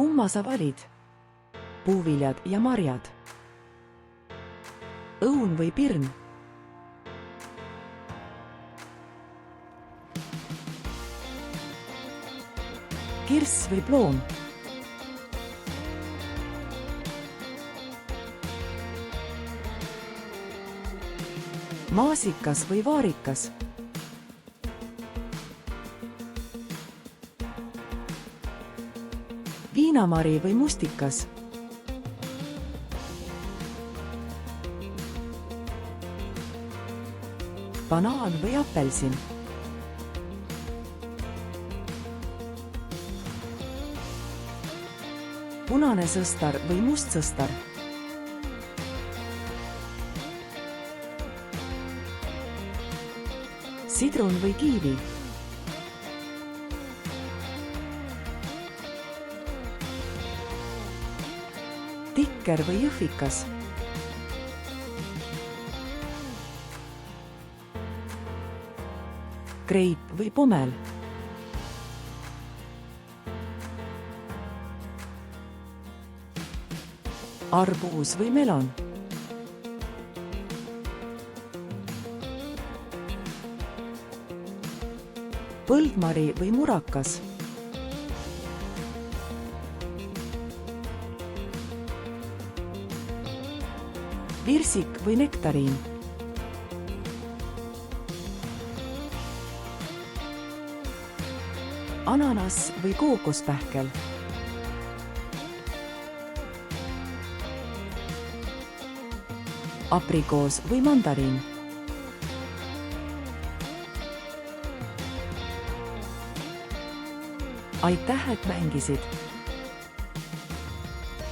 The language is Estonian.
Kumma sa valid? Puuviljad ja marjad. Õun või pirn? Kirss või ploom? Maasikas või vaarikas? Viinamari või mustikas? Banaan või apelsin? Punane sõstar või must sõstar? Sidrun või kiivi? Tikker või jõhvikas? Greip või pomel? Arbuus või melon? Põldmari või murakas? Virsik või nektariin? Ananas või kookospähkel? Aprikoos või mandariin? Aitäh, et mängisid!